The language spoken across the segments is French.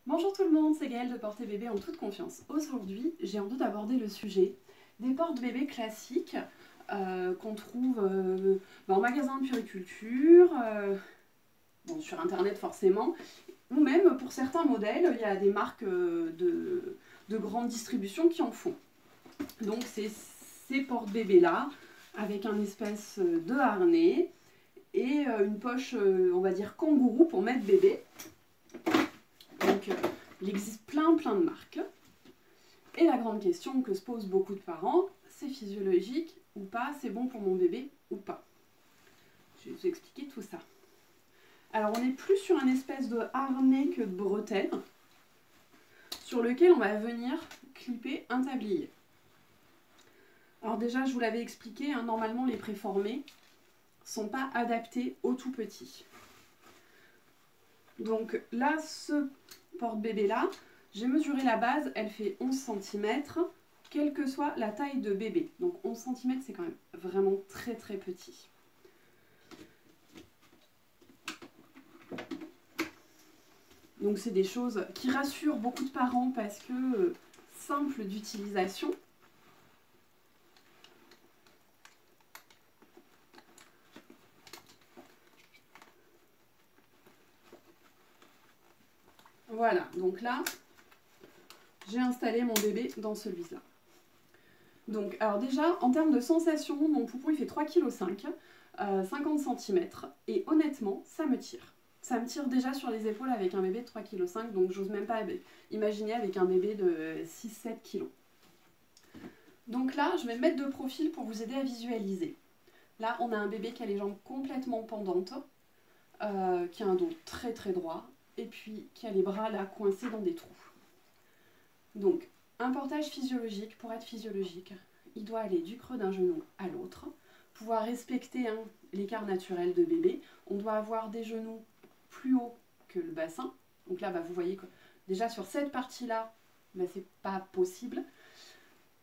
Bonjour tout le monde, c'est Gaëlle de Porter Bébé en toute confiance. Aujourd'hui, j'ai envie d'aborder le sujet des porte-bébés classiques qu'on trouve en magasin de puériculture, sur internet forcément, ou même pour certains modèles, il y a des marques de grande distribution qui en font. Donc c'est ces porte-bébés là, avec un espèce de harnais et une poche, on va dire kangourou pour mettre bébé. Donc il existe plein de marques. Et la grande question que se posent beaucoup de parents, c'est physiologique ou pas, c'est bon pour mon bébé ou pas. Je vais vous expliquer tout ça. Alors on n'est plus sur un espèce de harnais que de bretelles, sur lequel on va venir clipper un tablier. Alors déjà, je vous l'avais expliqué, hein, normalement les préformés ne sont pas adaptés aux tout petits. Donc là, ce porte-bébé là, j'ai mesuré la base, elle fait 11 cm, quelle que soit la taille de bébé. Donc 11 cm, c'est quand même vraiment très petit. Donc c'est des choses qui rassurent beaucoup de parents parce que simple d'utilisation. Voilà, donc là, j'ai installé mon bébé dans celui-là. Donc, alors déjà, en termes de sensation, mon poupon il fait 3,5 kg, 50 cm, et honnêtement, ça me tire. Ça me tire déjà sur les épaules avec un bébé de 3,5 kg, donc j'ose même pas imaginer avec un bébé de 6-7 kg. Donc là, je vais me mettre de profil pour vous aider à visualiser. Là, on a un bébé qui a les jambes complètement pendantes, qui a un dos très droit, et puis qui a les bras là coincés dans des trous. Donc, un portage physiologique, pour être physiologique, il doit aller du creux d'un genou à l'autre, pouvoir respecter l'écart naturel de bébé. On doit avoir des genoux plus hauts que le bassin. Donc là, vous voyez que déjà sur cette partie-là, c'est pas possible.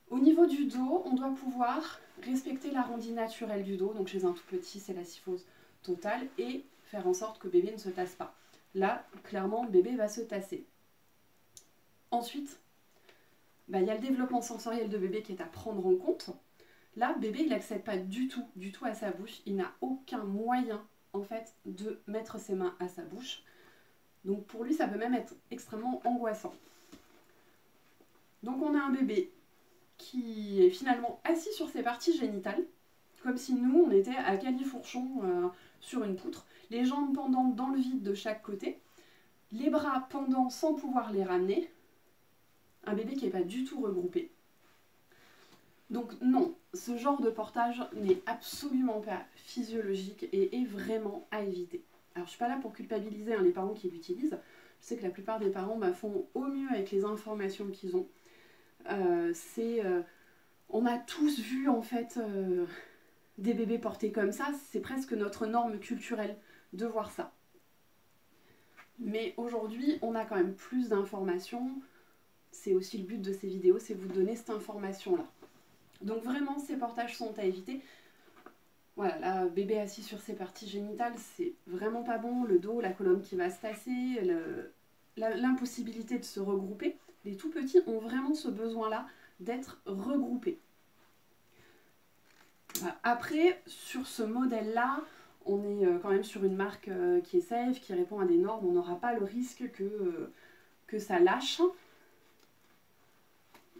Au niveau du dos, on doit pouvoir respecter l'arrondi naturel du dos. Donc chez un tout petit, c'est la kyphose totale, et faire en sorte que bébé ne se tasse pas. Là, clairement, bébé va se tasser. Ensuite, il y a le développement sensoriel de bébé qui est à prendre en compte. Là, bébé, il n'accède pas du tout à sa bouche. Il n'a aucun moyen, en fait, de mettre ses mains à sa bouche. Donc pour lui, ça peut même être extrêmement angoissant. Donc on a un bébé qui est finalement assis sur ses parties génitales, comme si nous, on était à califourchon sur une poutre, les jambes pendantes dans le vide de chaque côté, les bras pendants sans pouvoir les ramener, un bébé qui n'est pas du tout regroupé. Donc non, ce genre de portage n'est absolument pas physiologique et est vraiment à éviter. Alors je ne suis pas là pour culpabiliser les parents qui l'utilisent. Je sais que la plupart des parents font au mieux avec les informations qu'ils ont. On a tous vu en fait des bébés portés comme ça, c'est presque notre norme culturelle de voir ça. Mais aujourd'hui, on a quand même plus d'informations. C'est aussi le but de ces vidéos, c'est vous donner cette information-là. Donc vraiment, ces portages sont à éviter. Voilà, là, bébé assis sur ses parties génitales, c'est vraiment pas bon. Le dos, la colonne qui va se tasser, l'impossibilité de se regrouper. Les tout petits ont vraiment ce besoin-là d'être regroupés. Voilà. Après, sur ce modèle-là, on est quand même sur une marque qui est safe, qui répond à des normes. On n'aura pas le risque que ça lâche.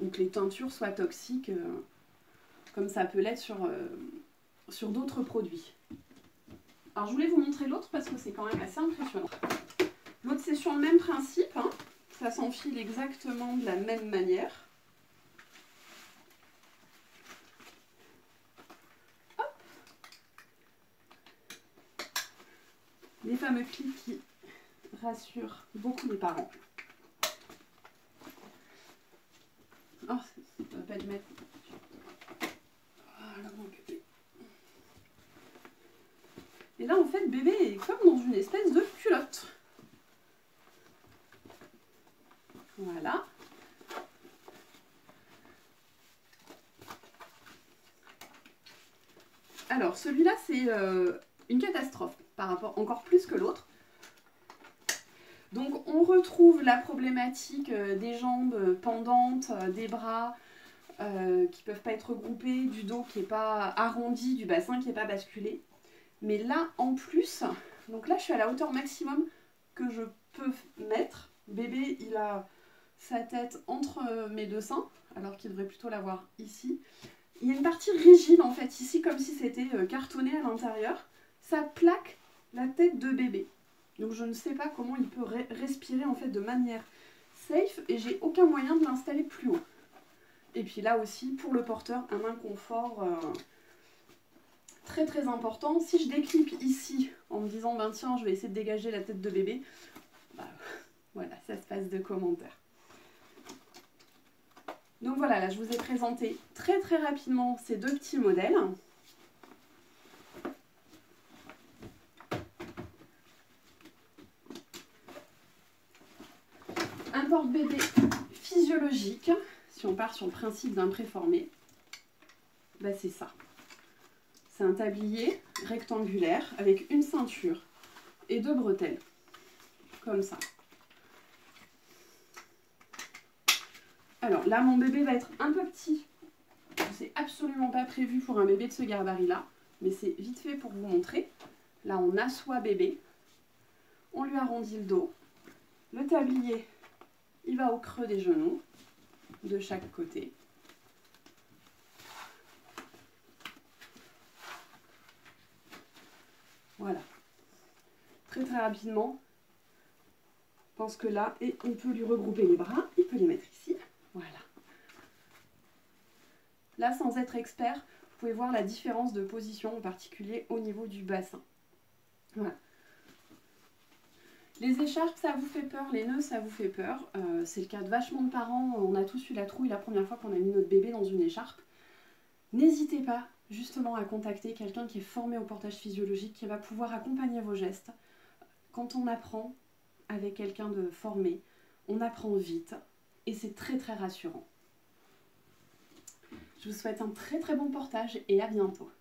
Donc les teintures soient toxiques, comme ça peut l'être sur d'autres produits. Alors je voulais vous montrer l'autre parce que c'est quand même assez impressionnant. L'autre c'est sur le même principe, hein. Ça s'enfile exactement de la même manière. Hop. Les fameux clips qui rassurent beaucoup les parents. Oh, ça ne va pas le mettre. Voilà mon bébé. Et là en fait bébé est comme dans une espèce de culotte. Voilà. Alors celui-là c'est une catastrophe par rapport encore plus que l'autre. Donc on retrouve la problématique des jambes pendantes, des bras qui ne peuvent pas être regroupés, du dos qui n'est pas arrondi, du bassin qui n'est pas basculé. Mais là en plus, donc là je suis à la hauteur maximum que je peux mettre. Bébé il a sa tête entre mes deux seins, alors qu'il devrait plutôt l'avoir ici. Il y a une partie rigide en fait ici, comme si c'était cartonné à l'intérieur. Ça plaque la tête de bébé. Donc je ne sais pas comment il peut respirer en fait de manière safe et j'ai aucun moyen de l'installer plus haut. Et puis là aussi, pour le porteur, un inconfort très très important. Si je déclipe ici en me disant ben tiens je vais essayer de dégager la tête de bébé, bah, voilà, ça se passe de commentaires. Donc voilà, là je vous ai présenté très très rapidement ces deux petits modèles. Un porte-bébé physiologique, si on part sur le principe d'un préformé, bah c'est ça. C'est un tablier rectangulaire avec une ceinture et deux bretelles, comme ça. Alors là, mon bébé va être un peu petit. C'est absolument pas prévu pour un bébé de ce gabarit-là, mais c'est vite fait pour vous montrer. Là, on assoit bébé, on lui arrondit le dos. Le tablier, il va au creux des genoux, de chaque côté. Voilà. Très très rapidement, je pense que là, et on peut lui regrouper les bras, il peut les mettre ici. Voilà. Là, sans être expert, vous pouvez voir la différence de position, en particulier au niveau du bassin. Voilà. Les écharpes, ça vous fait peur, les nœuds, ça vous fait peur. C'est le cas de vachement de parents. On a tous eu la trouille la première fois qu'on a mis notre bébé dans une écharpe. N'hésitez pas justement à contacter quelqu'un qui est formé au portage physiologique, qui va pouvoir accompagner vos gestes. Quand on apprend avec quelqu'un de formé, on apprend vite et c'est très très rassurant. Je vous souhaite un très très bon portage et à bientôt.